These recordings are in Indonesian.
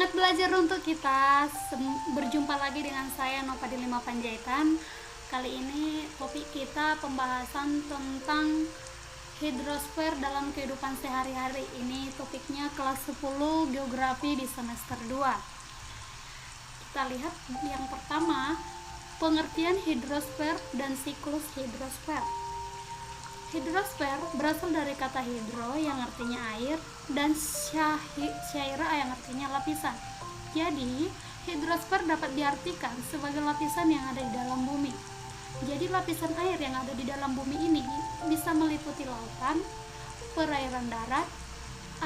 Semangat belajar untuk kita. Berjumpa lagi dengan saya Nova di 5 Panjaitan. Kali ini topik kita pembahasan tentang hidrosfer dalam kehidupan sehari-hari. Ini topiknya kelas 10 geografi di semester 2. Kita lihat yang pertama, pengertian hidrosfer dan siklus hidrosfer. Hidrosfer berasal dari kata hidro yang artinya air dan syaira yang artinya lapisan. Jadi, hidrosfer dapat diartikan sebagai lapisan yang ada di dalam bumi. Jadi, lapisan air yang ada di dalam bumi ini bisa meliputi lautan, perairan darat,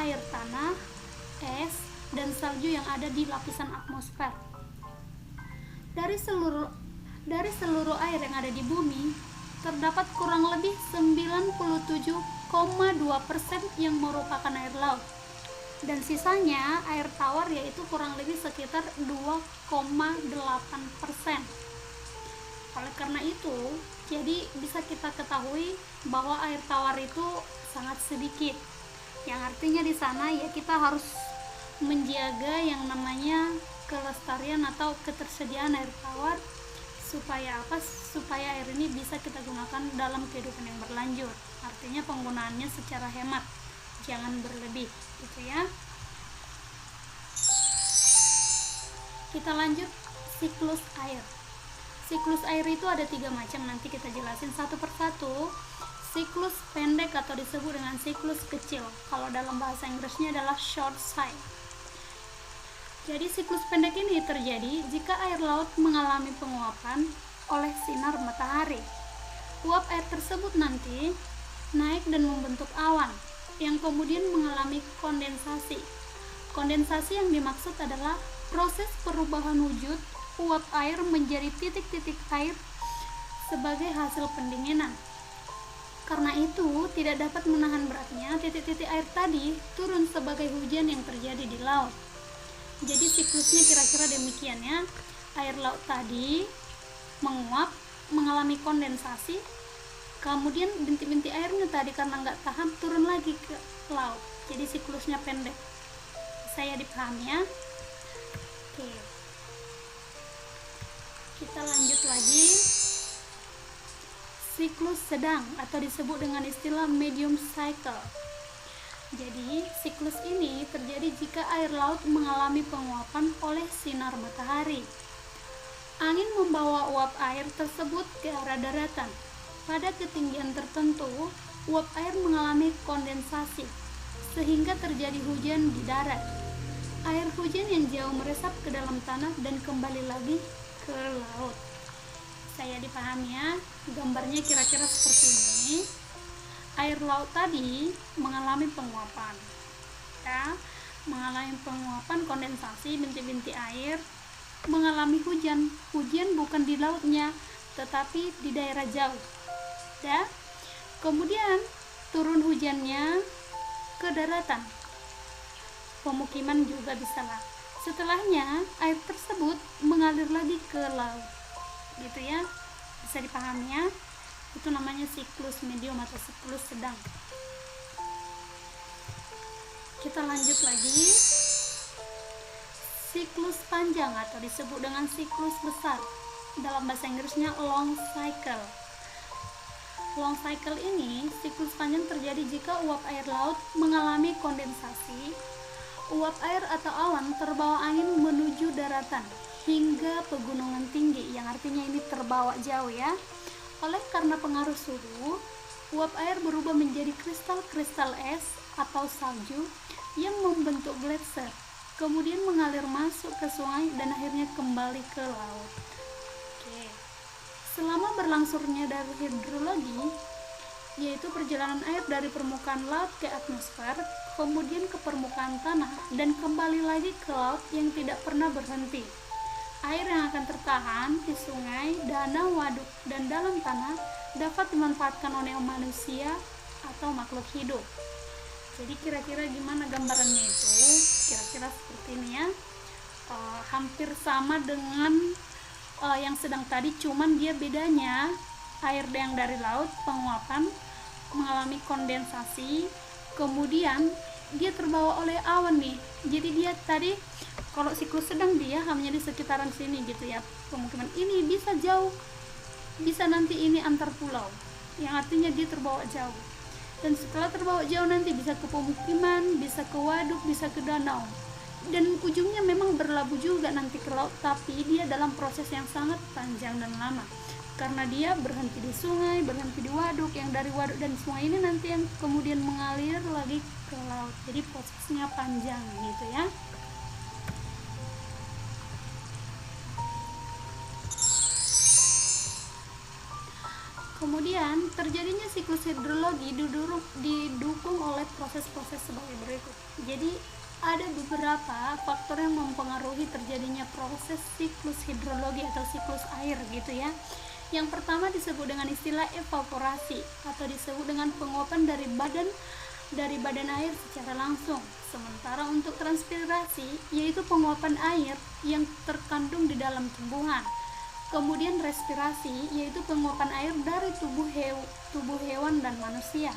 air tanah, es, dan salju yang ada di lapisan atmosfer. Dari seluruh air yang ada di bumi, terdapat kurang lebih 97,2% yang merupakan air laut, dan sisanya air tawar, yaitu kurang lebih sekitar 2,8%. Oleh karena itu, jadi bisa kita ketahui bahwa air tawar itu sangat sedikit, yang artinya di sana ya kita harus menjaga yang namanya kelestarian atau ketersediaan air tawar. Supaya air ini bisa kita gunakan dalam kehidupan yang berlanjut. Artinya penggunaannya secara hemat, jangan berlebih, gitu ya. Kita lanjut siklus air. Siklus air itu ada 3 macam, nanti kita jelasin satu persatu. Siklus pendek atau disebut dengan siklus kecil, kalau dalam bahasa Inggrisnya adalah short cycle. Jadi siklus pendek ini terjadi jika air laut mengalami penguapan oleh sinar matahari. Uap air tersebut nanti naik dan membentuk awan yang kemudian mengalami kondensasi. Kondensasi yang dimaksud adalah proses perubahan wujud uap air menjadi titik-titik air sebagai hasil pendinginan. Karena itu, tidak dapat menahan beratnya, titik-titik air tadi turun sebagai hujan yang terjadi di laut. Jadi siklusnya kira-kira demikian ya. Air laut tadi menguap, mengalami kondensasi, kemudian bintik-bintik airnya tadi karena nggak tahan turun lagi ke laut. Jadi siklusnya pendek. Saya dipahami ya. Oke. Kita lanjut lagi. Siklus sedang atau disebut dengan istilah medium cycle. Jadi, siklus ini terjadi jika air laut mengalami penguapan oleh sinar matahari. Angin membawa uap air tersebut ke arah daratan. Pada ketinggian tertentu, uap air mengalami kondensasi, sehingga terjadi hujan di darat. Air hujan yang jauh meresap ke dalam tanah dan kembali lagi ke laut. Saya dipahami ya, gambarnya kira-kira seperti ini. Air laut tadi mengalami penguapan, ya, mengalami penguapan kondensasi, bintik-bintik air, mengalami hujan. Hujan bukan di lautnya, tetapi di daerah jauh, ya. Kemudian turun hujannya ke daratan, pemukiman juga bisa lah. Setelahnya air tersebut mengalir lagi ke laut, gitu ya. Bisa dipahami ya. Itu namanya siklus medium atau siklus sedang. Kita lanjut lagi. Siklus panjang atau disebut dengan siklus besar. Dalam bahasa Inggrisnya long cycle. Long cycle ini, siklus panjang terjadi jika uap air laut mengalami kondensasi. Uap air atau awan terbawa angin menuju daratan hingga pegunungan tinggi, yang artinya ini terbawa jauh ya. Oleh karena pengaruh suhu, uap air berubah menjadi kristal-kristal es atau salju yang membentuk gletser, kemudian mengalir masuk ke sungai dan akhirnya kembali ke laut. Oke. Selama berlangsurnya dari hidrologi, yaitu perjalanan air dari permukaan laut ke atmosfer, kemudian ke permukaan tanah, dan kembali lagi ke laut yang tidak pernah berhenti. Air yang akan tertahan di sungai, danau, waduk, dan dalam tanah dapat dimanfaatkan oleh manusia atau makhluk hidup. Jadi kira-kira gimana gambarannya itu? Kira-kira seperti ini ya. Hampir sama dengan yang sedang tadi, cuman dia bedanya air yang dari laut penguapan mengalami kondensasi, kemudian dia terbawa oleh awan nih. Jadi dia tadi Kalau siklus sedang dia hanya di sekitaran sini gitu ya, pemukiman ini bisa jauh, bisa nanti ini antar pulau, yang artinya dia terbawa jauh. Dan setelah terbawa jauh nanti bisa ke pemukiman, bisa ke waduk, bisa ke danau. Dan ujungnya memang berlabuh juga nanti ke laut, tapi dia dalam proses yang sangat panjang dan lama. Karena dia berhenti di sungai, berhenti di waduk, yang dari waduk dan sungai ini nanti yang kemudian mengalir lagi ke laut. Jadi prosesnya panjang gitu ya. Kemudian terjadinya siklus hidrologi didukung oleh proses-proses sebagai berikut. Jadi ada beberapa faktor yang mempengaruhi terjadinya proses siklus hidrologi atau siklus air gitu ya. Yang pertama disebut dengan istilah evaporasi atau disebut dengan penguapan dari badan air secara langsung. Sementara untuk transpirasi yaitu penguapan air yang terkandung di dalam tumbuhan. Kemudian respirasi yaitu penguapan air dari tubuh hewan dan manusia.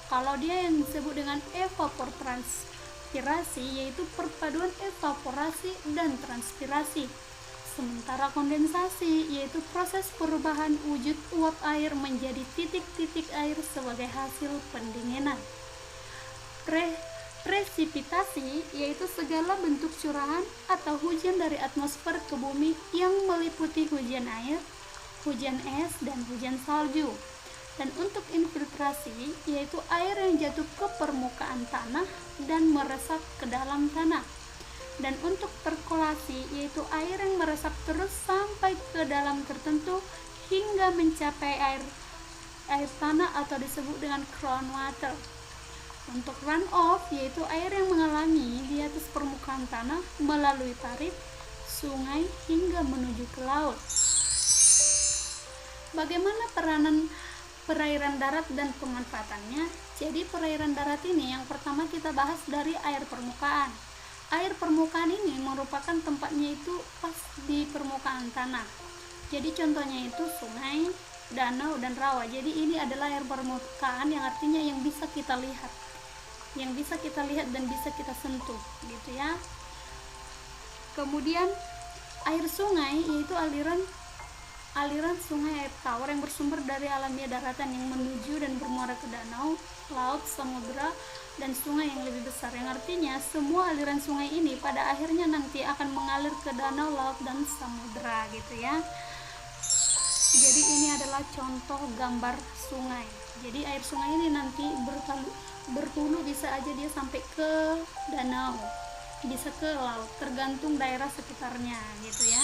Kalau dia yang disebut dengan evapotranspirasi yaitu perpaduan evaporasi dan transpirasi. Sementara kondensasi yaitu proses perubahan wujud uap air menjadi titik-titik air sebagai hasil pendinginan. Presipitasi yaitu segala bentuk curahan atau hujan dari atmosfer ke bumi yang meliputi hujan air, hujan es, dan hujan salju. Dan untuk infiltrasi yaitu air yang jatuh ke permukaan tanah dan meresap ke dalam tanah. Dan untuk perkolasi yaitu air yang meresap terus sampai ke dalam tertentu hingga mencapai air tanah atau disebut dengan groundwater. Untuk runoff yaitu air yang mengalami di atas permukaan tanah melalui parit, sungai hingga menuju ke laut. Bagaimana peranan perairan darat dan pemanfaatannya? Jadi perairan darat ini yang pertama kita bahas dari air permukaan. Air permukaan ini merupakan tempatnya itu pas di permukaan tanah. Jadi contohnya itu sungai, danau, dan rawa. Jadi ini adalah air permukaan yang artinya yang bisa kita lihat. Yang bisa kita lihat dan bisa kita sentuh gitu ya. Kemudian air sungai yaitu aliran sungai air tawar yang bersumber dari alamiah daratan yang menuju dan bermuara ke danau, laut, samudera, dan sungai yang lebih besar, yang artinya semua aliran sungai ini pada akhirnya nanti akan mengalir ke danau, laut, dan samudera gitu ya. Jadi ini adalah contoh gambar sungai. Jadi air sungai ini nanti berhulu bisa aja dia sampai ke danau, bisa ke laut, tergantung daerah sekitarnya gitu ya.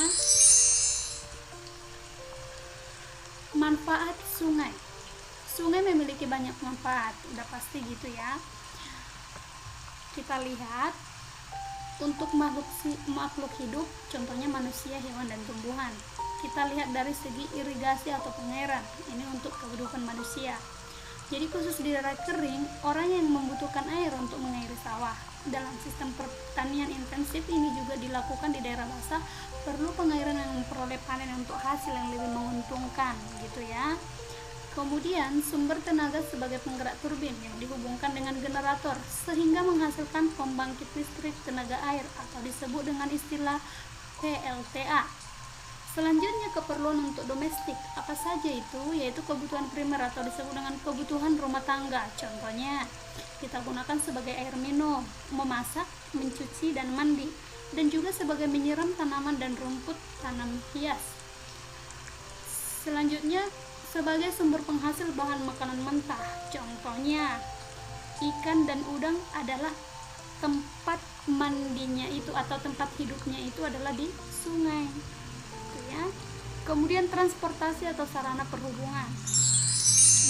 Manfaat sungai. Sungai memiliki banyak manfaat, udah pasti gitu ya. Kita lihat untuk makhluk hidup, contohnya manusia, hewan, dan tumbuhan. Kita lihat dari segi irigasi atau pengairan, ini untuk kehidupan manusia. Jadi khusus di daerah kering, orang yang membutuhkan air untuk mengairi sawah. Dalam sistem pertanian intensif ini juga dilakukan di daerah basah, perlu pengairan yang memperoleh panen untuk hasil yang lebih menguntungkan gitu ya. Kemudian sumber tenaga sebagai penggerak turbin yang dihubungkan dengan generator sehingga menghasilkan pembangkit listrik tenaga air atau disebut dengan istilah PLTA. Selanjutnya keperluan untuk domestik, apa saja itu? Yaitu kebutuhan primer atau disebut dengan kebutuhan rumah tangga. Contohnya, kita gunakan sebagai air minum, memasak, mencuci, dan mandi, dan juga sebagai menyiram tanaman dan rumput tanam hias. Selanjutnya, sebagai sumber penghasil bahan makanan mentah. Contohnya, ikan dan udang adalah tempat mandinya itu atau tempat hidupnya itu adalah di sungai. Ya. Kemudian transportasi atau sarana perhubungan.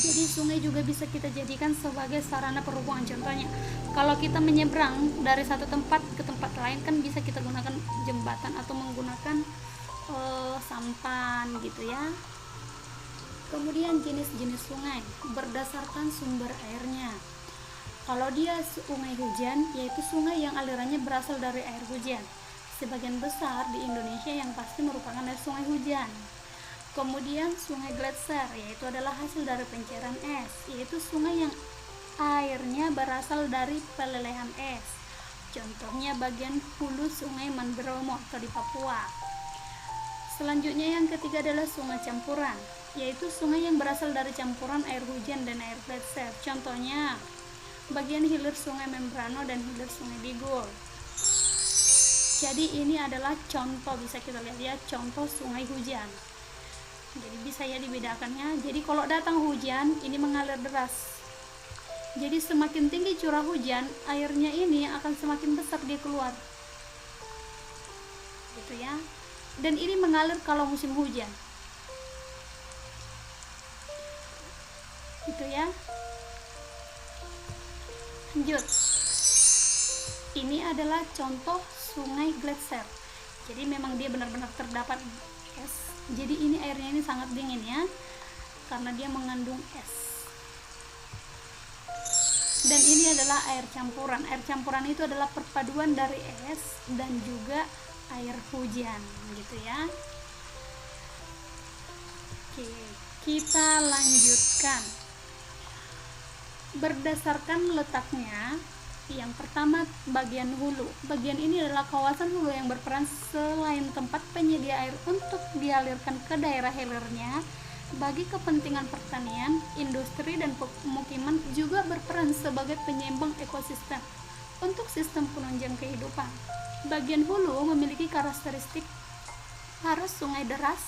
Jadi sungai juga bisa kita jadikan sebagai sarana perhubungan. Contohnya, kalau kita menyeberang dari satu tempat ke tempat lain kan bisa kita gunakan jembatan atau menggunakan sampan gitu ya. Kemudian jenis-jenis sungai berdasarkan sumber airnya. Kalau dia sungai hujan, yaitu sungai yang alirannya berasal dari air hujan. Sebagian besar di Indonesia yang pasti merupakan air sungai hujan. Kemudian sungai gletser, yaitu adalah hasil dari pencairan es, yaitu sungai yang airnya berasal dari pelelehan es. Contohnya bagian hulu Sungai Mandromo atau di Papua. Selanjutnya yang ketiga adalah sungai campuran, yaitu sungai yang berasal dari campuran air hujan dan air gletser. Contohnya bagian hilir Sungai Membrano dan hilir Sungai Digul. Jadi ini adalah contoh, bisa kita lihat ya, contoh sungai hujan. Jadi bisa ya dibedakannya. Jadi kalau datang hujan ini mengalir deras. Jadi semakin tinggi curah hujan, airnya ini akan semakin besar dia keluar. Gitu ya. Dan ini mengalir kalau musim hujan. Gitu ya. Lanjut. Ini adalah contoh sungai gletser. Jadi memang dia benar-benar terdapat es. Jadi ini airnya ini sangat dingin ya, karena dia mengandung es. Dan ini adalah air campuran. Air campuran itu adalah perpaduan dari es dan juga air hujan, gitu ya. Oke, kita lanjutkan. Berdasarkan letaknya, yang pertama bagian hulu. Bagian ini adalah kawasan hulu yang berperan selain tempat penyedia air untuk dialirkan ke daerah hilirnya bagi kepentingan pertanian, industri, dan pemukiman, juga berperan sebagai penyeimbang ekosistem untuk sistem penunjang kehidupan. Bagian hulu memiliki karakteristik arus sungai deras,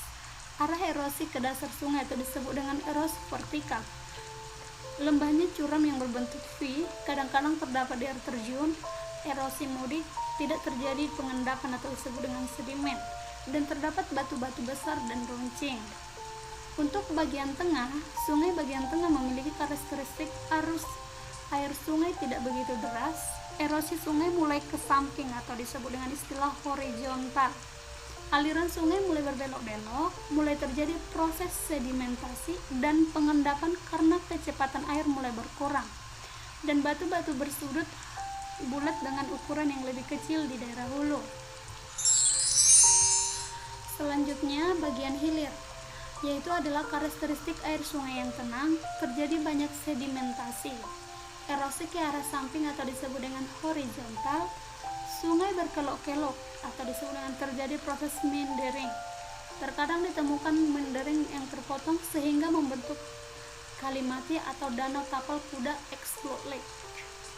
arah erosi ke dasar sungai atau disebut dengan erosi vertikal. Lembahnya curam yang berbentuk V, kadang-kadang terdapat di air terjun. Erosi mudik, tidak terjadi pengendapan atau disebut dengan sedimen, dan terdapat batu-batu besar dan runcing. Untuk bagian tengah, sungai bagian tengah memiliki karakteristik arus air sungai tidak begitu deras. Erosi sungai mulai ke samping atau disebut dengan istilah horizontal. Aliran sungai mulai berbelok-belok, mulai terjadi proses sedimentasi dan pengendapan karena kecepatan air mulai berkurang, dan batu-batu bersudut bulat dengan ukuran yang lebih kecil di daerah hulu. Selanjutnya bagian hilir, yaitu adalah karakteristik air sungai yang tenang, terjadi banyak sedimentasi, erosi ke arah samping atau disebut dengan horizontal. Sungai berkelok-kelok atau disebut dengan terjadi proses meandering. Terkadang ditemukan meandering yang terpotong sehingga membentuk kali mati atau danau tapal kuda explode lake.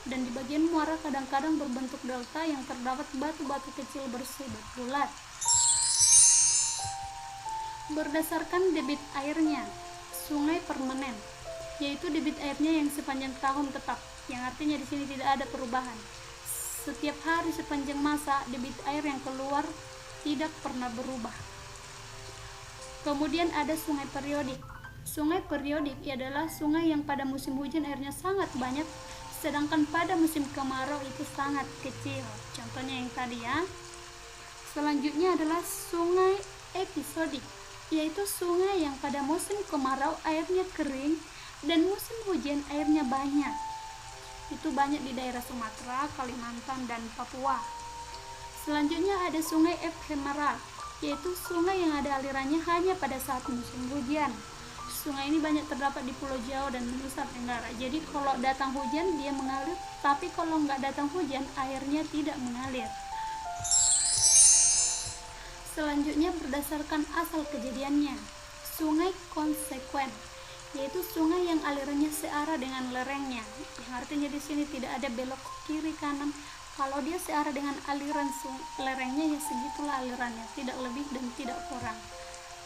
Dan di bagian muara kadang-kadang berbentuk delta yang terdapat batu-batu kecil bersudut bulat. Berdasarkan debit airnya, sungai permanen, yaitu debit airnya yang sepanjang tahun tetap, yang artinya di sini tidak ada perubahan. Setiap hari sepanjang masa, debit air yang keluar tidak pernah berubah. Kemudian ada sungai periodik. Sungai periodik adalah sungai yang pada musim hujan airnya sangat banyak, sedangkan pada musim kemarau itu sangat kecil. Contohnya yang tadi ya. Selanjutnya adalah sungai episodik, yaitu sungai yang pada musim kemarau airnya kering dan musim hujan airnya banyak. Itu banyak di daerah Sumatera, Kalimantan, dan Papua. Selanjutnya ada sungai ephemeral, yaitu sungai yang ada alirannya hanya pada saat musim hujan. Sungai ini banyak terdapat di Pulau Jawa dan Nusa Tenggara. Jadi kalau datang hujan dia mengalir, tapi kalau nggak datang hujan airnya tidak mengalir. Selanjutnya berdasarkan asal kejadiannya, sungai konsekuen, yaitu sungai yang alirannya searah dengan lerengnya, yang artinya di sini tidak ada belok kiri kanan. Kalau dia searah dengan aliran lerengnya ya segitulah alirannya, tidak lebih dan tidak kurang,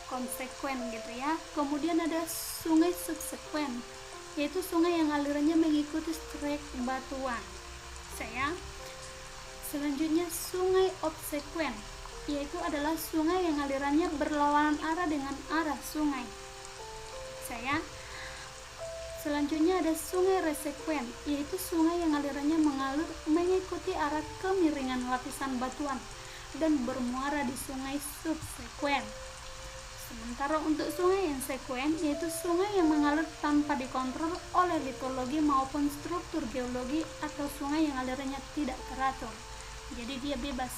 konsekuen gitu ya. Kemudian ada sungai subsekuen, yaitu sungai yang alirannya mengikuti trek batuan. Selanjutnya sungai obsekuen, yaitu adalah sungai yang alirannya berlawanan arah dengan arah sungai. Selanjutnya ada sungai resekuen, yaitu sungai yang alirannya mengalir mengikuti arah kemiringan lapisan batuan dan bermuara di sungai subsekuen. Sementara untuk sungai insekuen, yaitu sungai yang mengalir tanpa dikontrol oleh litologi maupun struktur geologi, atau sungai yang alirannya tidak teratur. Jadi dia bebas,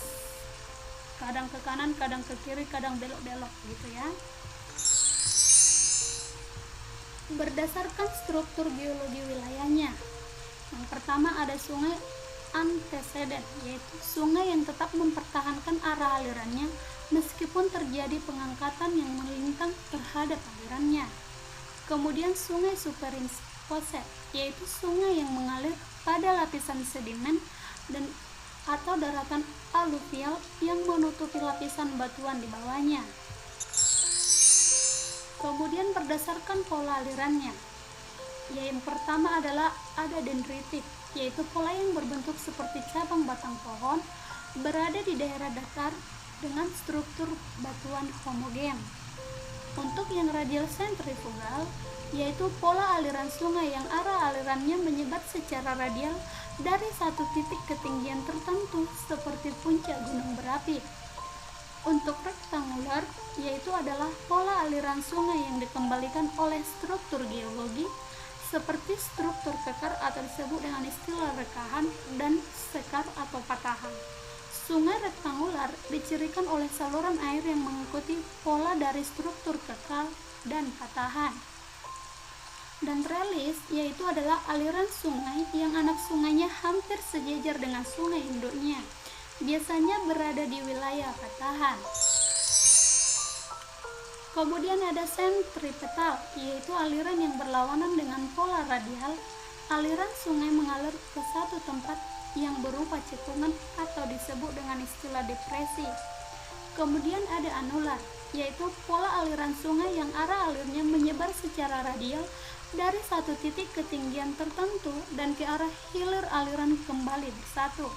kadang ke kanan, kadang ke kiri, kadang belok-belok gitu ya. Berdasarkan struktur geologi wilayahnya, yang pertama ada sungai antecedent, yaitu sungai yang tetap mempertahankan arah alirannya meskipun terjadi pengangkatan yang melintang terhadap alirannya. Kemudian sungai superimposed, yaitu sungai yang mengalir pada lapisan sedimen dan atau daratan aluvial yang menutupi lapisan batuan di bawahnya. Kemudian berdasarkan pola alirannya, yang pertama adalah ada dendritik, yaitu pola yang berbentuk seperti cabang batang pohon berada di daerah datar dengan struktur batuan homogen. Untuk yang radial sentrifugal, yaitu pola aliran sungai yang arah alirannya menyebar secara radial dari satu titik ketinggian tertentu seperti puncak gunung berapi. Untuk rektangular, yaitu adalah pola aliran sungai yang dikembalikan oleh struktur geologi seperti struktur kekar atau disebut dengan istilah rekahan dan sekar atau patahan. Sungai rektangular dicirikan oleh saluran air yang mengikuti pola dari struktur kekal dan patahan. Dan trelis, yaitu adalah aliran sungai yang anak sungainya hampir sejajar dengan sungai induknya, biasanya berada di wilayah patahan. Kemudian ada sentripetal, yaitu aliran yang berlawanan dengan pola radial. Aliran sungai mengalir ke satu tempat yang berupa cekungan atau disebut dengan istilah depresi. Kemudian ada anular, yaitu pola aliran sungai yang arah alirnya menyebar secara radial dari satu titik ketinggian tertentu dan ke arah hilir aliran kembali bersatu.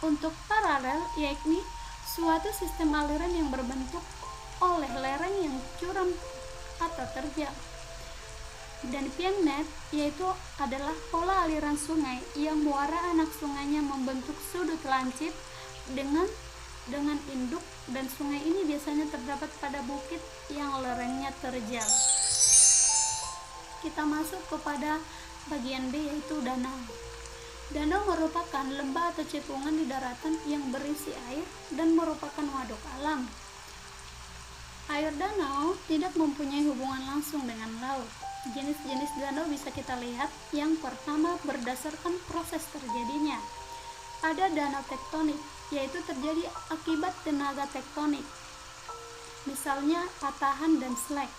Untuk paralel, yakni suatu sistem aliran yang berbentuk oleh lereng yang curam atau terjal. Dan piannet, yaitu adalah pola aliran sungai yang muara anak sungainya membentuk sudut lancip dengan induk, dan sungai ini biasanya terdapat pada bukit yang lerengnya terjal. Kita masuk kepada bagian B, yaitu danau. Danau merupakan lembah atau cekungan di daratan yang berisi air dan merupakan waduk alam. Air danau tidak mempunyai hubungan langsung dengan laut. Jenis-jenis danau bisa kita lihat. Yang pertama, berdasarkan proses terjadinya. Ada danau tektonik, yaitu terjadi akibat tenaga tektonik. Misalnya patahan dan slek.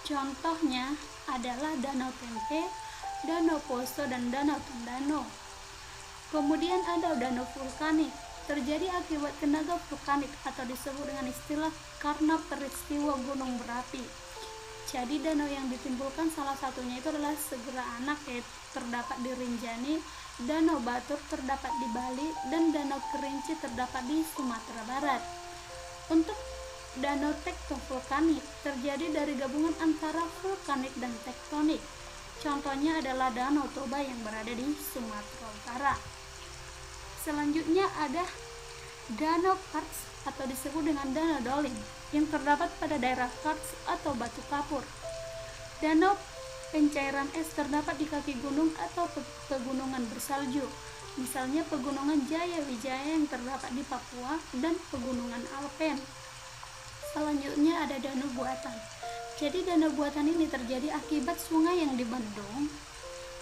Contohnya adalah Danau Tempe, Danau Poso, dan Danau Tondano. Kemudian ada danau vulkanik, terjadi akibat tenaga vulkanik atau disebut dengan istilah karena peristiwa gunung berapi. Jadi danau yang ditimbulkan salah satunya itu adalah Segera Anak, yaitu terdapat di Rinjani, Danau Batur terdapat di Bali, dan Danau Kerinci terdapat di Sumatera Barat. Untuk danau tektovulkanik terjadi dari gabungan antara vulkanik dan tektonik. Contohnya adalah Danau Toba yang berada di Sumatera Utara. Selanjutnya ada danau karst atau disebut dengan danau dolin yang terdapat pada daerah karst atau batu kapur. Danau pencairan es terdapat di kaki gunung atau pegunungan bersalju, misalnya pegunungan Jaya Wijaya yang terdapat di Papua dan pegunungan Alpen. Selanjutnya ada danau buatan. Jadi danau buatan ini terjadi akibat sungai yang dibendung,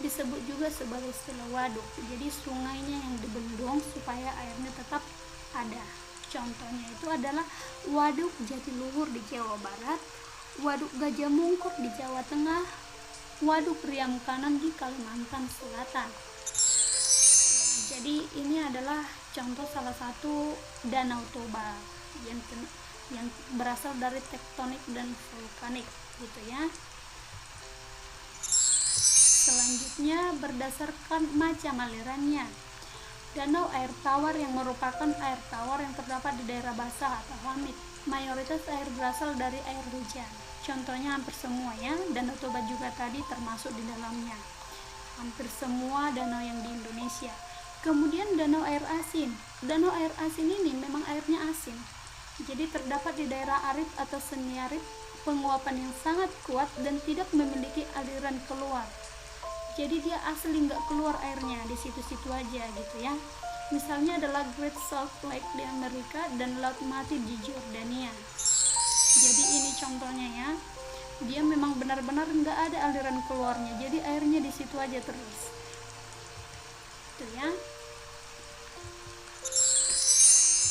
disebut juga sebagai istilah waduk. Jadi sungainya yang dibendung supaya airnya tetap ada. Contohnya itu adalah Waduk Jatiluhur di Jawa Barat, Waduk Gajah Mungkur di Jawa Tengah, Waduk Riam Kanan di Kalimantan Selatan. Jadi ini adalah contoh salah satu danau toba yang berasal dari tektonik dan vulkanik gitu ya. Selanjutnya berdasarkan macam alirannya. Danau air tawar yang merupakan air tawar yang terdapat di daerah basah atau humid. Mayoritas air berasal dari air hujan. Contohnya hampir semua ya. Danau Toba juga tadi termasuk di dalamnya. Hampir semua danau yang di Indonesia. Kemudian danau air asin. Danau air asin ini memang airnya asin. Jadi terdapat di daerah arid atau semi arid, penguapan yang sangat kuat dan tidak memiliki aliran keluar. Jadi dia asli nggak keluar airnya, di situ-situ aja gitu ya. Misalnya adalah Great Salt Lake di Amerika dan Laut Mati di Jordania. Jadi ini contohnya ya. Dia memang benar-benar nggak ada aliran keluarnya, jadi airnya di situ aja terus. Itu ya.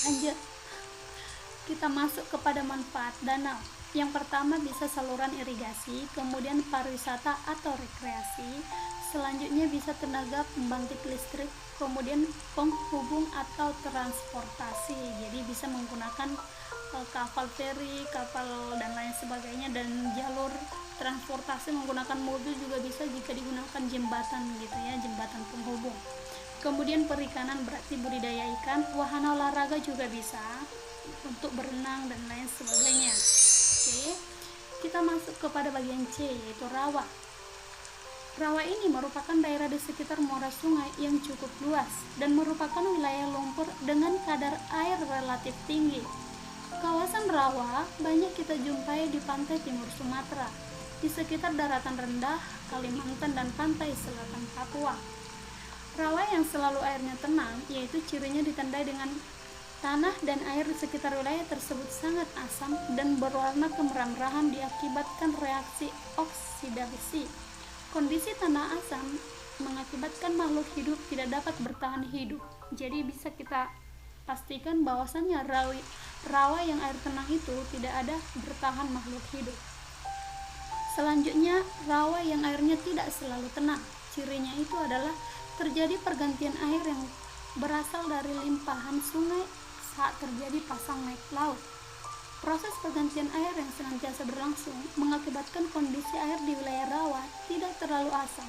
Lanjut, kita masuk kepada manfaat danau. Yang pertama bisa saluran irigasi, kemudian pariwisata atau rekreasi, selanjutnya bisa tenaga pembangkit listrik, kemudian penghubung atau transportasi, jadi bisa menggunakan kapal feri, kapal dan lain sebagainya, dan jalur transportasi menggunakan mobil juga bisa jika digunakan jembatan gitu ya, jembatan penghubung. Kemudian perikanan berarti budidaya ikan, wahana olahraga juga bisa untuk berenang dan lain sebagainya. Oke, kita masuk kepada bagian C, yaitu rawa. Rawa ini merupakan daerah di sekitar muara sungai yang cukup luas dan merupakan wilayah lumpur dengan kadar air relatif tinggi. Kawasan rawa banyak kita jumpai di pantai timur Sumatera, di sekitar daratan rendah Kalimantan dan pantai selatan Papua. Rawa yang selalu airnya tenang, yaitu cirinya ditandai dengan tanah dan air di sekitar wilayah tersebut sangat asam dan berwarna kemerah-merahan diakibatkan reaksi oksidasi. Kondisi tanah asam mengakibatkan makhluk hidup tidak dapat bertahan hidup. Jadi bisa kita pastikan bahwasannya rawa yang air tenang itu tidak ada bertahan makhluk hidup. Selanjutnya, rawa yang airnya tidak selalu tenang. Cirinya itu adalah terjadi pergantian air yang berasal dari limpahan sungai saat terjadi pasang naik laut. Proses pergantian air yang senantiasa berlangsung mengakibatkan kondisi air di wilayah rawa tidak terlalu asam,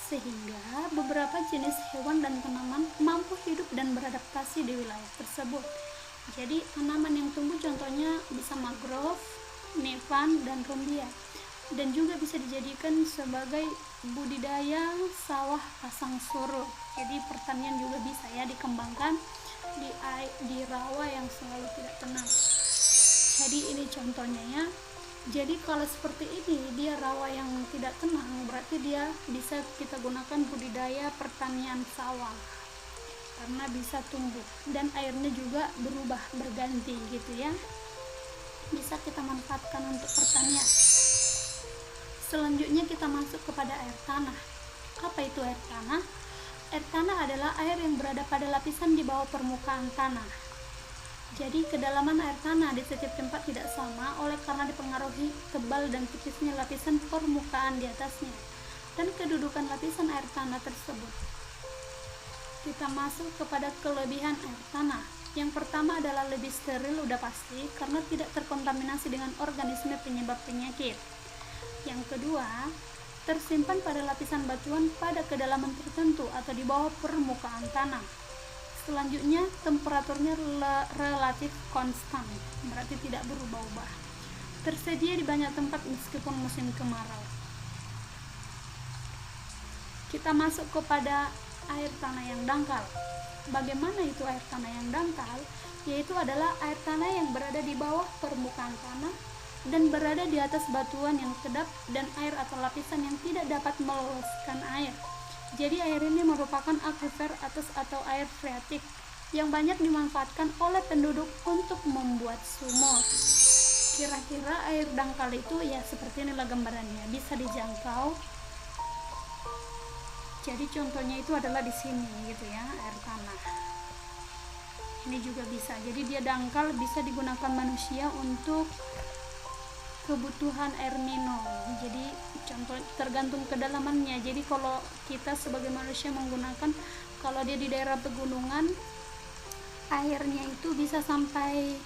sehingga beberapa jenis hewan dan tanaman mampu hidup dan beradaptasi di wilayah tersebut. Jadi tanaman yang tumbuh contohnya bisa mangrove, nevan, dan rumbia, dan juga bisa dijadikan sebagai budidaya sawah pasang surut. Jadi pertanian juga bisa ya dikembangkan di rawa yang selalu tidak tenang. Jadi ini contohnya ya. Jadi kalau seperti ini dia rawa yang tidak tenang, berarti dia bisa kita gunakan budidaya pertanian sawah karena bisa tumbuh dan airnya juga berubah berganti gitu ya, bisa kita manfaatkan untuk pertanian. Selanjutnya kita masuk kepada air tanah. Apa itu air tanah? Air tanah adalah air yang berada pada lapisan di bawah permukaan tanah. Jadi kedalaman air tanah di setiap tempat tidak sama oleh karena dipengaruhi tebal dan tipisnya lapisan permukaan di atasnya dan kedudukan lapisan air tanah tersebut. Kita masuk kepada kelebihan air tanah. Yang pertama adalah lebih steril, udah pasti, karena tidak terkontaminasi dengan organisme penyebab penyakit. Yang kedua, tersimpan pada lapisan batuan pada kedalaman tertentu atau di bawah permukaan tanah. Selanjutnya, temperaturnya relatif konstan, berarti tidak berubah-ubah. Tersedia di banyak tempat meskipun musim kemarau. Kita masuk kepada air tanah yang dangkal. Bagaimana itu air tanah yang dangkal? Yaitu adalah air tanah yang berada di bawah permukaan tanah dan berada di atas batuan yang kedap dan air atau lapisan yang tidak dapat meloloskan air. Jadi air ini merupakan aquifer atas atau air freatik yang banyak dimanfaatkan oleh penduduk untuk membuat sumur. Kira-kira air dangkal itu ya seperti inilah gambarannya, bisa dijangkau. Jadi contohnya itu adalah di sini gitu ya, air tanah. Ini juga bisa. Jadi dia dangkal, bisa digunakan manusia untuk kebutuhan air minum. Jadi contoh tergantung kedalamannya. Jadi kalau kita sebagai manusia menggunakan, kalau dia di daerah pegunungan, airnya itu bisa sampai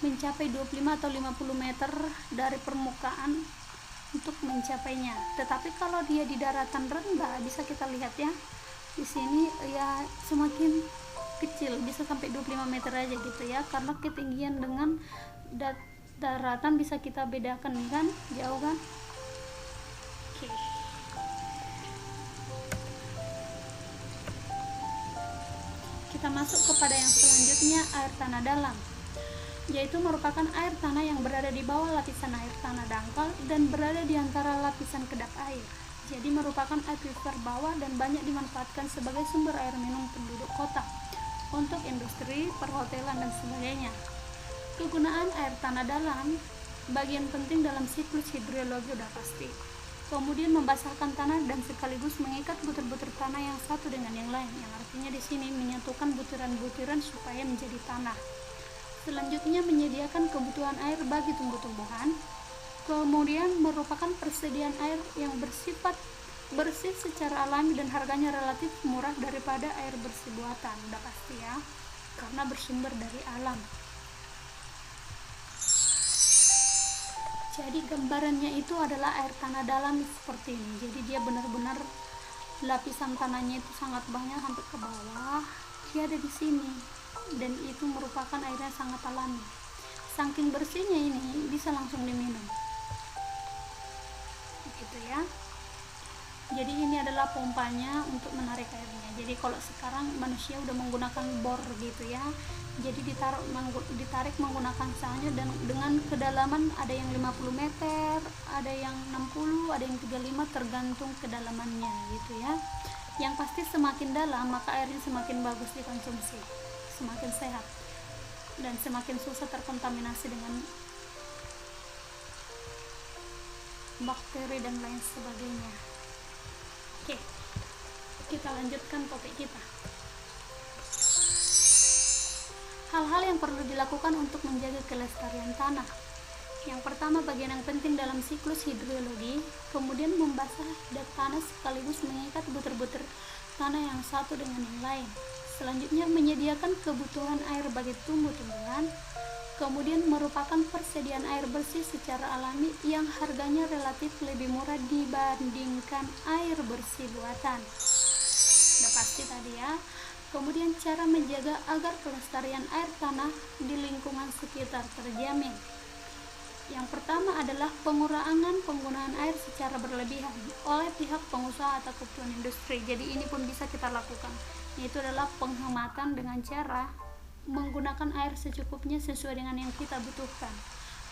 mencapai 25 atau 50 meter dari permukaan untuk mencapainya. Tetapi kalau dia di daratan rendah, bisa kita lihat ya, di sini ya semakin kecil, bisa sampai 25 meter aja gitu ya, karena ketinggian dengan daratan bisa kita bedakan kan, jauh kan. Oke. Kita masuk kepada yang selanjutnya, air tanah dalam, yaitu merupakan air tanah yang berada di bawah lapisan air tanah dangkal dan berada di antara lapisan kedap air. Jadi merupakan aquifer bawah dan banyak dimanfaatkan sebagai sumber air minum penduduk kota untuk industri, perhotelan dan sebagainya. Kegunaan air tanah dalam bagian penting dalam siklus hidrologi udah pasti. Kemudian membasahkan tanah dan sekaligus mengikat butir-butir tanah yang satu dengan yang lain, yang artinya di sini menyatukan butiran-butiran supaya menjadi tanah. Selanjutnya menyediakan kebutuhan air bagi tumbuh-tumbuhan. Kemudian merupakan persediaan air yang bersifat bersih secara alami dan harganya relatif murah daripada air bersih buatan. Udah pasti ya, karena bersumber dari alam. Jadi gambarannya itu adalah air tanah dalam seperti ini. Jadi dia benar-benar lapisan tanahnya itu sangat banyak sampai ke bawah. Dia ada di sini dan itu merupakan airnya sangat alami. Saking bersihnya ini bisa langsung diminum. Gitu ya. Jadi ini adalah pompanya untuk menarik airnya. Jadi kalau sekarang manusia udah menggunakan bor gitu ya. Jadi ditarik menggunakan sahnya dan dengan kedalaman ada yang 50 meter, ada yang 60, ada yang 35 tergantung kedalamannya gitu ya. Yang pasti semakin dalam maka airnya semakin bagus dikonsumsi, semakin sehat dan semakin susah terkontaminasi dengan bakteri dan lain sebagainya. Oke, kita lanjutkan topik kita. Hal-hal yang perlu dilakukan untuk menjaga kelestarian tanah. Yang pertama, bagian yang penting dalam siklus hidrologi, kemudian membasah tanah sekaligus mengikat butir-butir tanah yang satu dengan yang lain. Selanjutnya, menyediakan kebutuhan air bagi tumbuh-tumbuhan. Kemudian merupakan persediaan air bersih secara alami yang harganya relatif lebih murah dibandingkan air bersih buatan. Udah pasti tadi ya. Kemudian cara menjaga agar kelestarian air tanah di lingkungan sekitar terjamin. Yang pertama adalah pengurangan penggunaan air secara berlebihan oleh pihak pengusaha atau kebutuhan industri. Jadi ini pun bisa kita lakukan, yaitu adalah penghematan dengan cara menggunakan air secukupnya sesuai dengan yang kita butuhkan.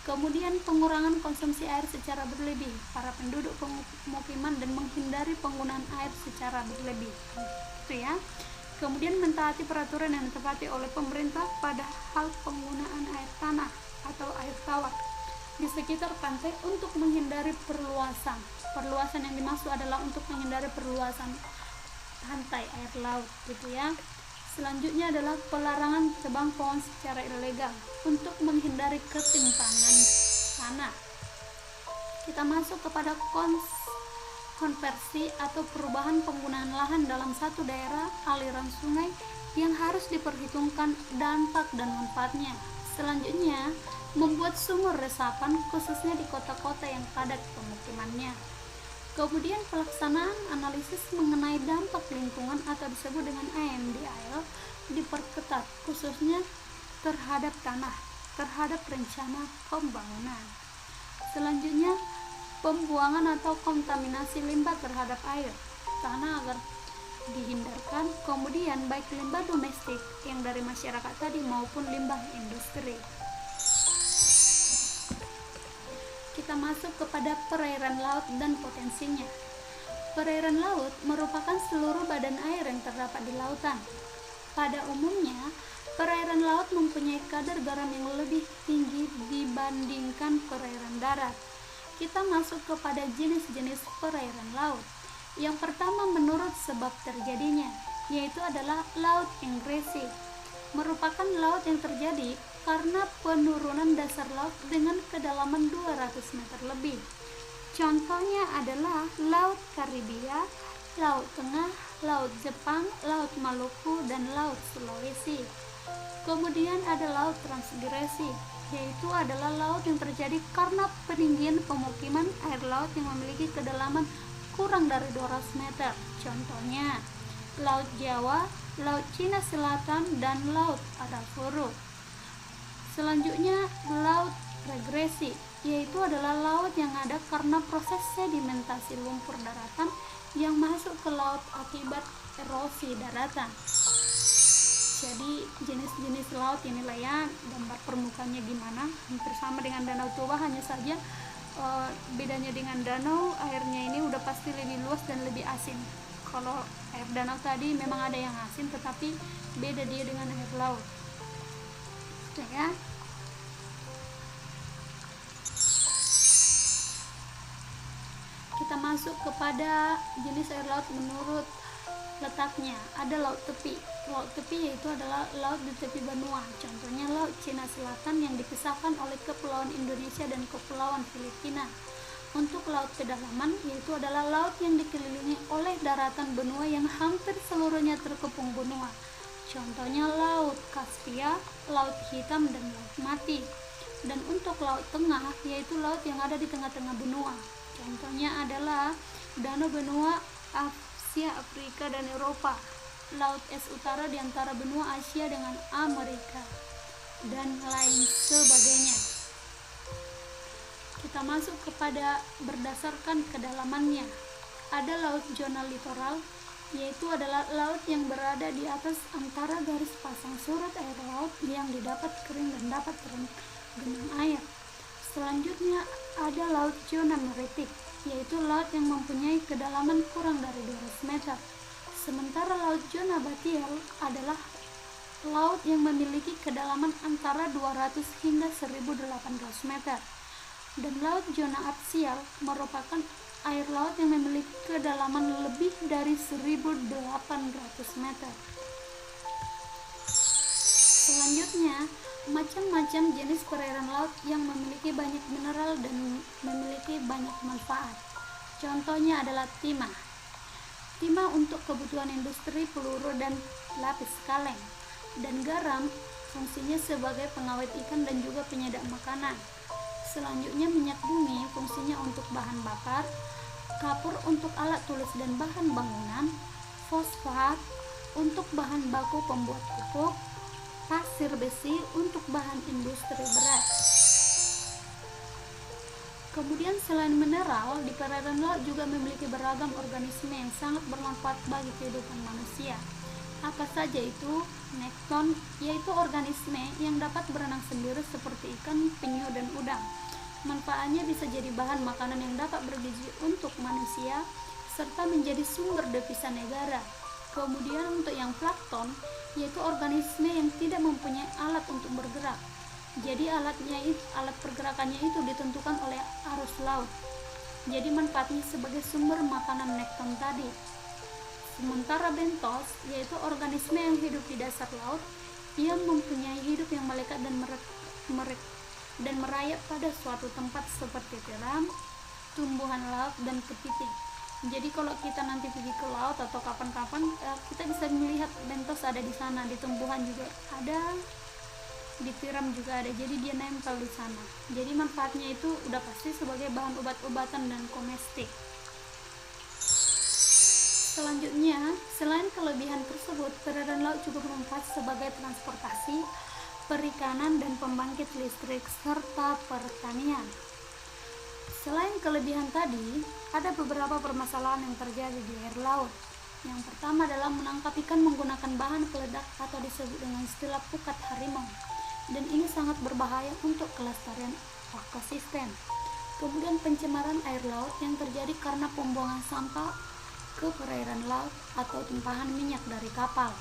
Kemudian pengurangan konsumsi air secara berlebih para penduduk pemukiman dan menghindari penggunaan air secara berlebih. Itu ya. Kemudian mentaati peraturan yang ditepati oleh pemerintah pada hal penggunaan air tanah atau air tawar di sekitar pantai untuk menghindari perluasan. Perluasan yang dimaksud adalah untuk menghindari perluasan pantai air laut gitu ya. Selanjutnya adalah pelarangan tebang pohon secara ilegal untuk menghindari ketimpangan tanah. Kita masuk kepada konversi atau perubahan penggunaan lahan dalam satu daerah aliran sungai yang harus diperhitungkan dampak dan manfaatnya. Selanjutnya, membuat sumur resapan khususnya di kota-kota yang padat pemukimannya. Kemudian pelaksanaan analisis mengenai dampak lingkungan atau disebut dengan AMDAL diperketat khususnya terhadap tanah, terhadap rencana pembangunan. Selanjutnya, pembuangan atau kontaminasi limbah terhadap air tanah agar dihindarkan. Kemudian baik limbah domestik yang dari masyarakat tadi maupun limbah industri. Kita masuk kepada perairan laut dan potensinya. Perairan laut merupakan seluruh badan air yang terdapat di lautan. Pada umumnya, perairan laut mempunyai kadar garam yang lebih tinggi dibandingkan perairan darat. Kita masuk kepada jenis-jenis perairan laut. Yang pertama menurut sebab terjadinya, yaitu adalah laut ingresi. Merupakan laut yang terjadi karena penurunan dasar laut dengan kedalaman 200 meter lebih. Contohnya adalah Laut Karibia, Laut Tengah, Laut Jepang, Laut Maluku, dan Laut Sulawesi. Kemudian ada Laut Transgresi, yaitu adalah laut yang terjadi karena peninggian pemukiman air laut yang memiliki kedalaman kurang dari 200 meter. Contohnya Laut Jawa, Laut Cina Selatan, dan Laut Arafura. Selanjutnya laut regresi, yaitu adalah laut yang ada karena proses sedimentasi lumpur daratan yang masuk ke laut akibat erosi daratan. Jadi jenis-jenis laut inilah ya, gambar permukaannya gimana, hampir sama dengan Danau Toba, hanya saja bedanya dengan danau, airnya ini udah pasti lebih luas dan lebih asin. Kalau air danau tadi memang ada yang asin, tetapi beda dia dengan air laut. Ya. Kita masuk kepada jenis air laut menurut letaknya. Ada laut tepi. Laut tepi yaitu adalah laut di tepi benua. Contohnya Laut Cina Selatan yang dipisahkan oleh Kepulauan Indonesia dan Kepulauan Filipina. Untuk laut kedalaman yaitu adalah laut yang dikelilingi oleh daratan benua yang hampir seluruhnya terkepung benua. Contohnya Laut Kaspia, Laut Hitam, dan Laut Mati. Dan untuk laut tengah yaitu laut yang ada di tengah-tengah benua. Contohnya adalah danau benua Asia, Afrika, dan Eropa. Laut es utara di antara benua Asia dengan Amerika, dan lain sebagainya. Kita masuk kepada berdasarkan kedalamannya. Ada laut zona litoral, yaitu adalah laut yang berada di atas antara garis pasang surut air laut yang didapat kering dan dapat tergenang air. Selanjutnya ada laut zona meritik, yaitu laut yang mempunyai kedalaman kurang dari 200 meter. Sementara laut zona batial adalah laut yang memiliki kedalaman antara 200 hingga 1800 meter. Dan laut zona aksial merupakan air laut yang memiliki kedalaman lebih dari 1800 meter. Selanjutnya, macam-macam jenis perairan laut yang memiliki banyak mineral dan memiliki banyak manfaat. Contohnya adalah timah. Timah untuk kebutuhan industri peluru dan lapis kaleng. Dan garam fungsinya sebagai pengawet ikan dan juga penyedap makanan. Selanjutnya minyak bumi fungsinya untuk bahan bakar, kapur untuk alat tulis dan bahan bangunan, fosfat untuk bahan baku pembuat pupuk, pasir besi untuk bahan industri berat. Kemudian selain mineral, di perairan laut juga memiliki beragam organisme yang sangat bermanfaat bagi kehidupan manusia. Apa saja itu? Nekton, yaitu organisme yang dapat berenang sendiri seperti ikan, penyu, dan udang. Manfaatnya bisa jadi bahan makanan yang dapat bergizi untuk manusia, serta menjadi sumber devisa negara. Kemudian untuk yang plankton, yaitu organisme yang tidak mempunyai alat untuk bergerak. Jadi alat pergerakannya itu ditentukan oleh arus laut. Jadi manfaatnya sebagai sumber makanan nekton tadi. Sementara bentos, yaitu organisme yang hidup di dasar laut, ia mempunyai hidup yang melekat dan merayap pada suatu tempat seperti tiram, tumbuhan laut, dan kepiting. Jadi kalau kita nanti pergi ke laut atau kapan-kapan, kita bisa melihat bentos ada di sana, di tumbuhan juga ada, di tiram juga ada. Jadi dia nempel di sana. Jadi manfaatnya itu udah pasti sebagai bahan obat-obatan dan komestik. Selanjutnya, selain kelebihan tersebut, perairan laut juga bermanfaat sebagai transportasi, perikanan, dan pembangkit listrik, serta pertanian. Selain kelebihan tadi, ada beberapa permasalahan yang terjadi di air laut. Yang pertama adalah menangkap ikan menggunakan bahan peledak atau disebut dengan istilah pukat harimau. Dan ini sangat berbahaya untuk kelestarian ekosistem. Kemudian pencemaran air laut yang terjadi karena pembuangan sampah ke perairan laut atau tumpahan minyak dari kapal.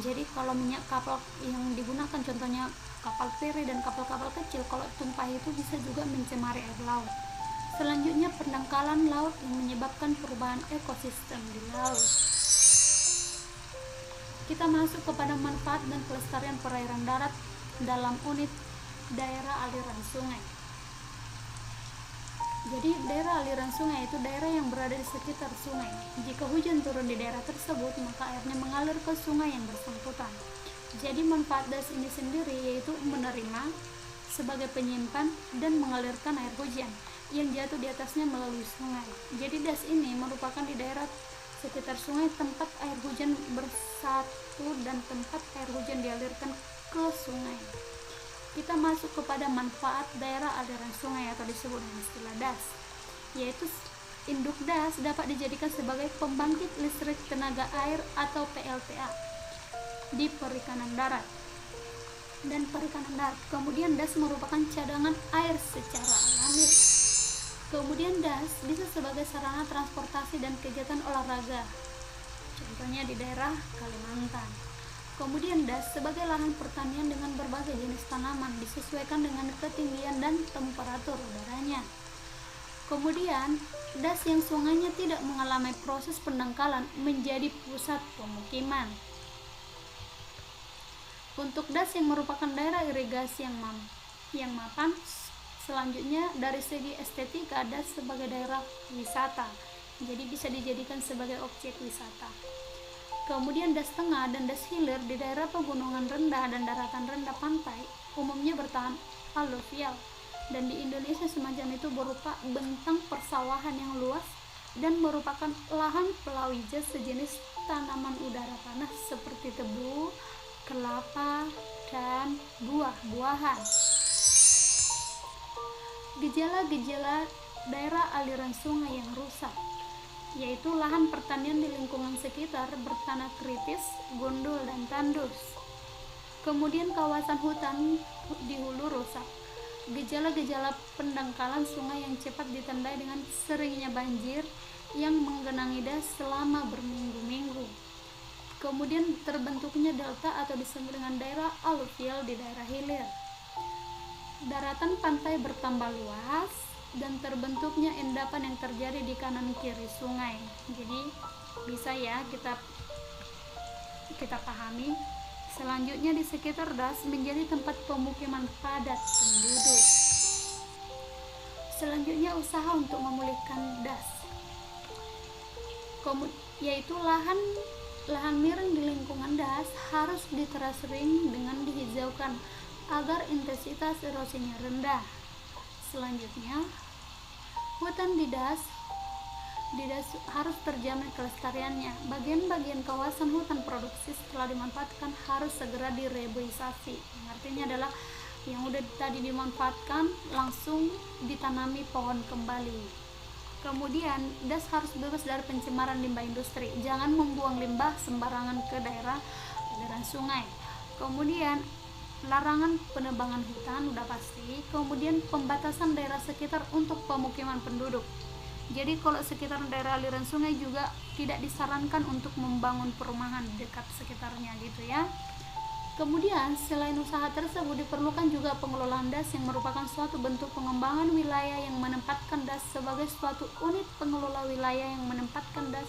Jadi kalau minyak kapal yang digunakan contohnya kapal feri dan kapal-kapal kecil, kalau tumpah itu bisa juga mencemari air laut. Selanjutnya pendangkalan laut yang menyebabkan perubahan ekosistem di laut. Kita masuk kepada manfaat dan kelestarian perairan darat dalam unit daerah aliran sungai. Jadi daerah aliran sungai itu daerah yang berada di sekitar sungai. Jika hujan turun di daerah tersebut, maka airnya mengalir ke sungai yang bersangkutan. Jadi manfaat das ini sendiri yaitu menerima sebagai penyimpan dan mengalirkan air hujan yang jatuh di atasnya melalui sungai. Jadi das ini merupakan di daerah sekitar sungai tempat air hujan bersatu dan tempat air hujan dialirkan ke sungai. Kita masuk kepada manfaat daerah aliran sungai atau disebut dengan istilah das, yaitu induk das dapat dijadikan sebagai pembangkit listrik tenaga air atau PLTA di perikanan darat dan perikanan darat. Kemudian das merupakan cadangan air secara alami. Kemudian das bisa sebagai sarana transportasi dan kegiatan olahraga, contohnya di daerah Kalimantan. Kemudian das sebagai lahan pertanian dengan berbagai jenis tanaman disesuaikan dengan ketinggian dan temperatur udaranya. Kemudian, das yang sungainya tidak mengalami proses pendangkalan menjadi pusat pemukiman. Untuk das yang merupakan daerah irigasi yang mapan, selanjutnya dari segi estetika das sebagai daerah wisata, jadi bisa dijadikan sebagai objek wisata. Kemudian das tengah dan das hilir di daerah pegunungan rendah dan daratan rendah pantai umumnya bertahan aluvial, dan di Indonesia semacam itu berupa bentang persawahan yang luas dan merupakan lahan palawija sejenis tanaman udara tanah seperti tebu, kelapa, dan buah-buahan. Gejala-gejala daerah aliran sungai yang rusak, yaitu lahan pertanian di lingkungan sekitar bertanah kritis, gundul, dan tandus. Kemudian kawasan hutan di hulu rusak. Gejala-gejala pendangkalan sungai yang cepat ditandai dengan seringnya banjir yang menggenangi das selama berminggu-minggu. Kemudian terbentuknya delta atau disebut dengan daerah aluvial di daerah hilir. Daratan pantai bertambah luas dan terbentuknya endapan yang terjadi di kanan kiri sungai. Jadi bisa ya kita pahami. Selanjutnya di sekitar das menjadi tempat pemukiman padat penduduk. Selanjutnya usaha untuk memulihkan das, yaitu lahan miring di lingkungan das harus diteras ring dengan dihijaukan agar intensitas erosinya rendah. Selanjutnya, hutan di das harus terjamin kelestariannya. Bagian-bagian kawasan hutan produksi setelah dimanfaatkan harus segera direboisasi. Artinya adalah yang udah tadi dimanfaatkan langsung ditanami pohon kembali. Kemudian, das harus bebas dari pencemaran limbah industri. Jangan membuang limbah sembarangan ke daerah aliran sungai. Kemudian, larangan penebangan hutan udah pasti. Kemudian, pembatasan daerah sekitar untuk pemukiman penduduk. Jadi, kalau sekitar daerah aliran sungai juga tidak disarankan untuk membangun perumahan dekat sekitarnya gitu ya. Kemudian, selain usaha tersebut diperlukan juga pengelolaan das yang merupakan suatu bentuk pengembangan wilayah yang menempatkan das sebagai suatu unit pengelola wilayah yang menempatkan das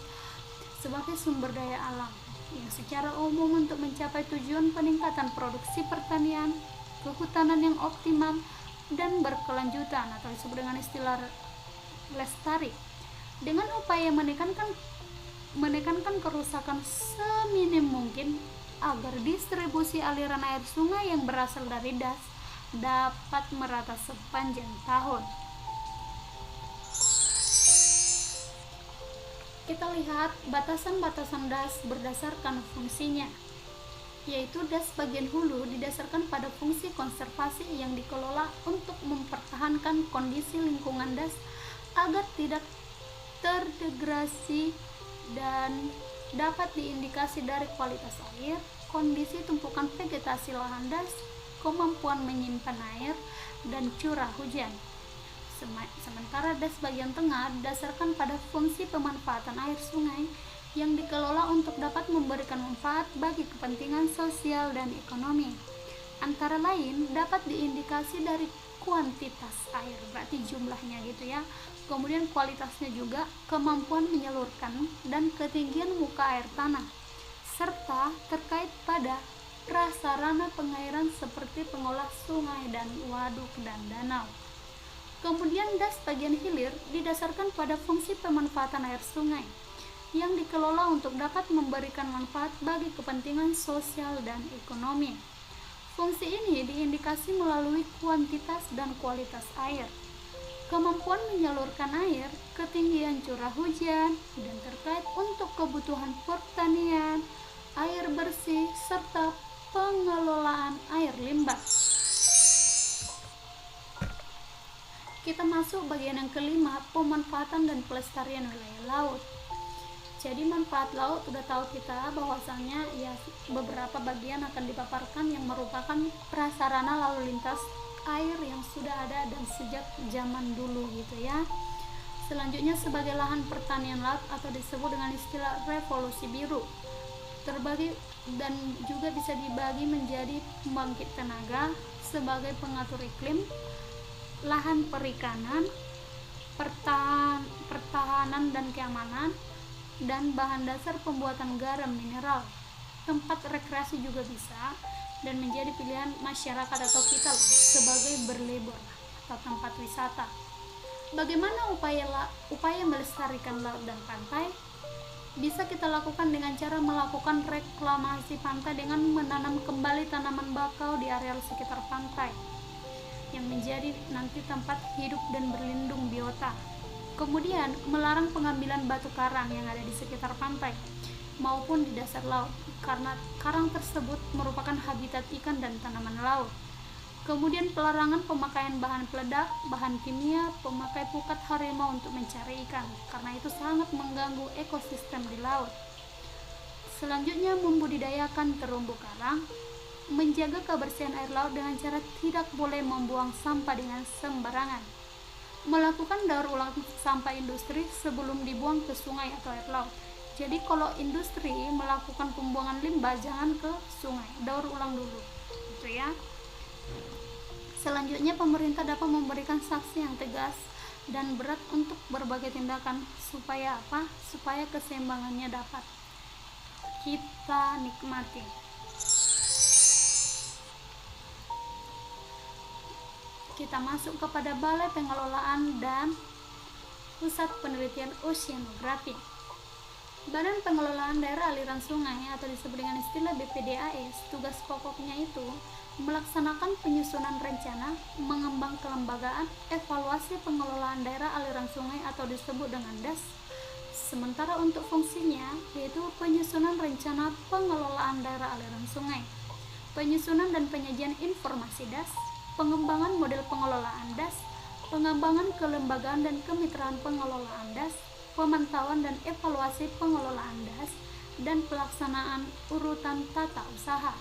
sebagai sumber daya alam yang secara umum untuk mencapai tujuan peningkatan produksi pertanian, kehutanan yang optimal dan berkelanjutan atau disebut dengan istilah lestari, dengan upaya menekankan kerusakan seminim mungkin agar distribusi aliran air sungai yang berasal dari das dapat merata sepanjang tahun. Kita lihat batasan-batasan das berdasarkan fungsinya, yaitu das bagian hulu didasarkan pada fungsi konservasi yang dikelola untuk mempertahankan kondisi lingkungan das agar tidak terdegradasi dan dapat diindikasi dari kualitas air, kondisi tumpukan vegetasi lahan das, kemampuan menyimpan air, dan curah hujan. Sementara das bagian tengah didasarkan pada fungsi pemanfaatan air sungai yang dikelola untuk dapat memberikan manfaat bagi kepentingan sosial dan ekonomi. Antara lain dapat diindikasi dari kuantitas air, berarti jumlahnya gitu ya. Kemudian kualitasnya juga, kemampuan menyalurkan dan ketinggian muka air tanah, serta terkait pada prasarana pengairan seperti pengolah sungai dan waduk dan danau. Kemudian das bagian hilir didasarkan pada fungsi pemanfaatan air sungai yang dikelola untuk dapat memberikan manfaat bagi kepentingan sosial dan ekonomi. Fungsi ini diindikasi melalui kuantitas dan kualitas air, kemampuan menyalurkan air, ketinggian curah hujan, dan terkait untuk kebutuhan pertanian, air bersih, serta pengelolaan air limbah. Kita masuk bagian yang kelima, pemanfaatan dan pelestarian wilayah laut. Jadi manfaat laut udah tahu kita bahwasanya ya beberapa bagian akan dipaparkan yang merupakan prasarana lalu lintas air yang sudah ada dan sejak zaman dulu gitu ya. Selanjutnya sebagai lahan pertanian laut atau disebut dengan istilah revolusi biru, terbagi dan juga bisa dibagi menjadi pembangkit tenaga sebagai pengatur iklim, lahan perikanan, pertahanan dan keamanan, dan bahan dasar pembuatan garam mineral. Tempat rekreasi juga bisa dan menjadi pilihan masyarakat atau kita lah sebagai berlibur atau tempat wisata. Bagaimana upaya melestarikan laut dan pantai? Bisa kita lakukan dengan cara melakukan reklamasi pantai dengan menanam kembali tanaman bakau di areal sekitar pantai yang menjadi nanti tempat hidup dan berlindung biota. Kemudian melarang pengambilan batu karang yang ada di sekitar pantai maupun di dasar laut, karena karang tersebut merupakan habitat ikan dan tanaman laut. Kemudian pelarangan pemakaian bahan peledak, bahan kimia, pemakai pukat harimau untuk mencari ikan, karena itu sangat mengganggu ekosistem di laut. Selanjutnya membudidayakan terumbu karang, menjaga kebersihan air laut dengan cara tidak boleh membuang sampah dengan sembarangan, melakukan daur ulang sampah industri sebelum dibuang ke sungai atau air laut. Jadi kalau industri melakukan pembuangan limbah jangan ke sungai, daur ulang dulu, gitu ya. Selanjutnya pemerintah dapat memberikan sanksi yang tegas dan berat untuk berbagai tindakan supaya apa? Supaya keseimbangannya dapat kita nikmati. Kita masuk kepada Balai Pengelolaan dan Pusat Penelitian Oceanografi. Badan Pengelolaan Daerah Aliran Sungai atau disebut dengan istilah BPDAS, tugas pokoknya itu melaksanakan penyusunan rencana, mengembang kelembagaan, evaluasi pengelolaan daerah aliran sungai atau disebut dengan DAS. Sementara untuk fungsinya yaitu penyusunan rencana pengelolaan daerah aliran sungai, penyusunan dan penyajian informasi DAS, pengembangan model pengelolaan DAS, pengembangan kelembagaan dan kemitraan pengelolaan DAS, pemantauan dan evaluasi pengelolaan DAS, dan pelaksanaan urutan tata usaha.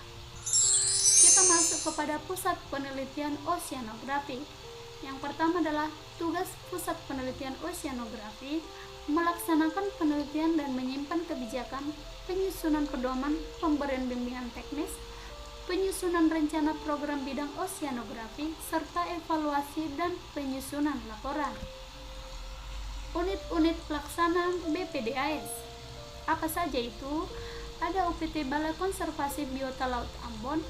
Kita masuk kepada Pusat Penelitian Oceanografi. Yang pertama adalah tugas Pusat Penelitian Oceanografi melaksanakan penelitian dan menyimpan kebijakan, penyusunan pedoman, pemberian bimbingan teknis, penyusunan rencana program bidang oceanografi, serta evaluasi dan penyusunan laporan. Unit-unit pelaksana BPDAS apa saja itu? Ada UPT Balai Konservasi Biota Laut Ambon,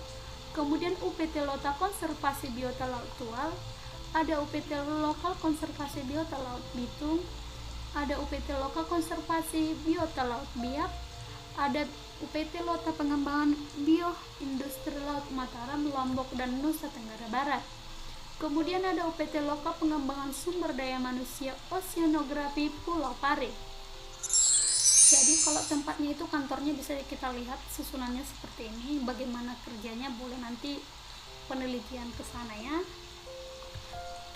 kemudian UPT Lota Konservasi Biota Laut Tual, ada UPT Lokal Konservasi Biota Laut Bitung, ada UPT Lokal Konservasi Biota Laut Biak, ada UPT Lota Pengembangan Bioindustri Laut Mataram, Lombok, dan Nusa Tenggara Barat. Kemudian ada UPT Lokal Pengembangan Sumber Daya Manusia Oceanografi Pulau Pari. Jadi kalau tempatnya itu kantornya bisa kita lihat susunannya seperti ini, bagaimana kerjanya, boleh nanti penelitian ke sana ya.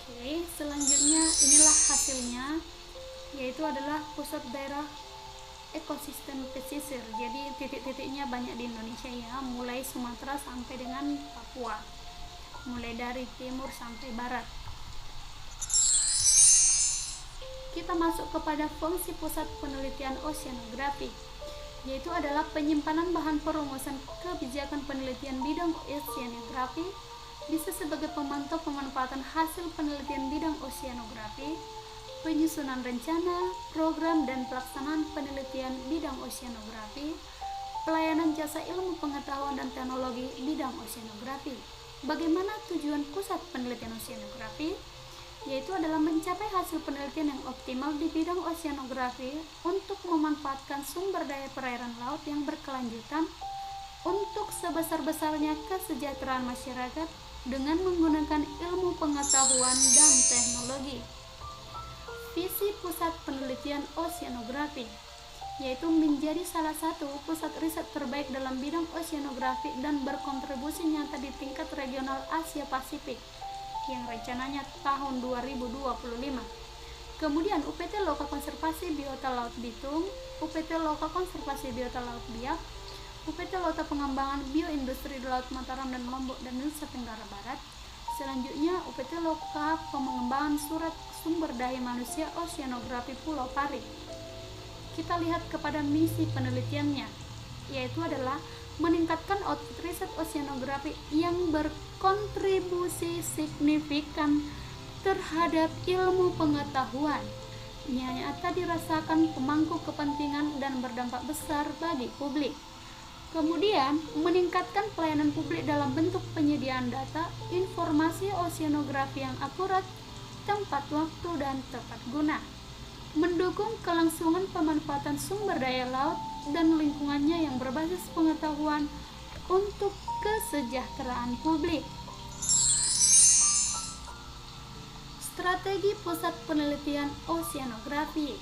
Oke, selanjutnya inilah hasilnya, yaitu adalah pusat daerah ekosistem pesisir. Jadi titik-titiknya banyak di Indonesia ya, mulai Sumatera sampai dengan Papua, mulai dari timur sampai barat. Kita masuk kepada fungsi Pusat Penelitian Oceanografi, yaitu adalah penyimpanan bahan perumusan kebijakan penelitian bidang oceanografi, bisa sebagai pemantau pemanfaatan hasil penelitian bidang oceanografi, penyusunan rencana, program dan pelaksanaan penelitian bidang oceanografi, pelayanan jasa ilmu pengetahuan dan teknologi bidang oceanografi. Bagaimana tujuan Pusat Penelitian Oceanografi? Yaitu adalah mencapai hasil penelitian yang optimal di bidang oceanografi untuk memanfaatkan sumber daya perairan laut yang berkelanjutan untuk sebesar-besarnya kesejahteraan masyarakat dengan menggunakan ilmu pengetahuan dan teknologi. Visi Pusat Penelitian Oceanografi yaitu menjadi salah satu pusat riset terbaik dalam bidang oceanografi dan berkontribusi nyata di tingkat regional Asia Pasifik yang rencananya tahun 2025. Kemudian UPT Lokal Konservasi Biota Laut Bitung, UPT Lokal Konservasi Biota Laut Biak, UPT Lota Pengembangan Bioindustri di Laut Mataram dan Lombok dan Nusa Tenggara Barat. Selanjutnya UPT Lokal Pengembangan Surat Sumber Daya Manusia Oceanografi Pulau Pari. Kita lihat kepada misi penelitiannya, yaitu adalah meningkatkan output riset oceanografi yang berkontribusi signifikan terhadap ilmu pengetahuan nyata dirasakan pemangku kepentingan dan berdampak besar bagi publik. Kemudian, meningkatkan pelayanan publik dalam bentuk penyediaan data, informasi oceanografi yang akurat, tempat waktu, dan tepat guna. Mendukung kelangsungan pemanfaatan sumber daya laut dan lingkungannya yang berbasis pengetahuan untuk kesejahteraan publik. Strategi Pusat Penelitian Oceanografi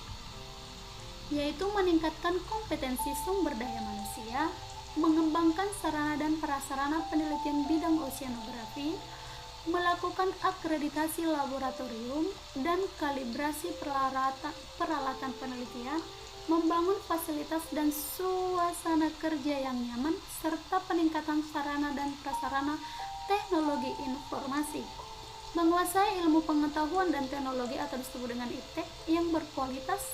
yaitu meningkatkan kompetensi sumber daya manusia, mengembangkan sarana dan prasarana penelitian bidang oceanografi, melakukan akreditasi laboratorium dan kalibrasi peralatan penelitian, membangun fasilitas dan suasana kerja yang nyaman, serta peningkatan sarana dan prasarana teknologi informasi. Menguasai ilmu pengetahuan dan teknologi atau disebut dengan iptek yang berkualitas,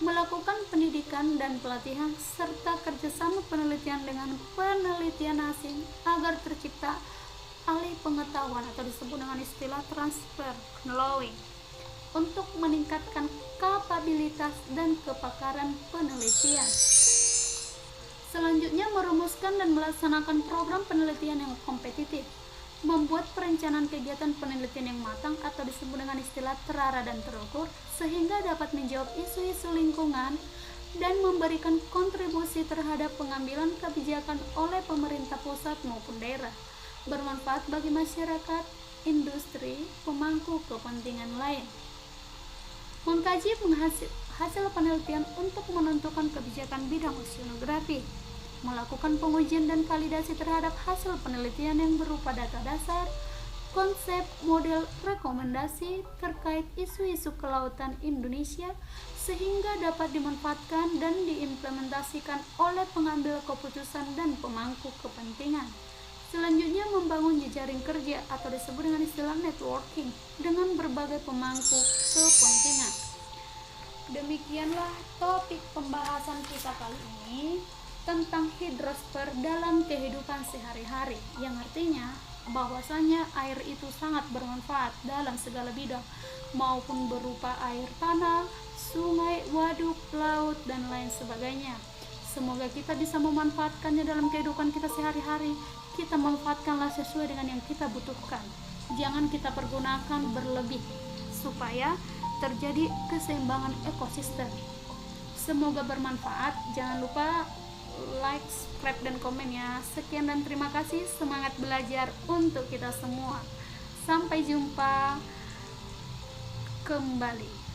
melakukan pendidikan dan pelatihan serta kerjasama penelitian dengan penelitian asing agar tercipta alih pengetahuan atau disebut dengan istilah transfer knowledge untuk meningkatkan kapabilitas dan kepakaran penelitian. Selanjutnya, merumuskan dan melaksanakan program penelitian yang kompetitif, membuat perencanaan kegiatan penelitian yang matang atau disebut dengan istilah terarah dan terukur sehingga dapat menjawab isu-isu lingkungan dan memberikan kontribusi terhadap pengambilan kebijakan oleh pemerintah pusat maupun daerah, bermanfaat bagi masyarakat, industri, pemangku kepentingan lain. Mengkaji hasil penelitian untuk menentukan kebijakan bidang oceanografi, melakukan pengujian dan validasi terhadap hasil penelitian yang berupa data dasar, konsep, model, rekomendasi terkait isu-isu kelautan Indonesia sehingga dapat dimanfaatkan dan diimplementasikan oleh pengambil keputusan dan pemangku kepentingan. Selanjutnya, membangun jejaring kerja atau disebut dengan istilah networking dengan berbagai pemangku kepentingan. Demikianlah topik pembahasan kita kali ini tentang hidrosfer dalam kehidupan sehari-hari, yang artinya bahwasanya air itu sangat bermanfaat dalam segala bidang, maupun berupa air tanah, sungai, waduk, laut, dan lain sebagainya. Semoga kita bisa memanfaatkannya dalam kehidupan kita sehari-hari. Kita manfaatkanlah sesuai dengan yang kita butuhkan. Jangan kita pergunakan berlebih supaya terjadi keseimbangan ekosistem. Semoga bermanfaat. Jangan lupa like, subscribe, dan komen ya. Sekian dan terima kasih. Semangat belajar untuk kita semua. Sampai jumpa kembali.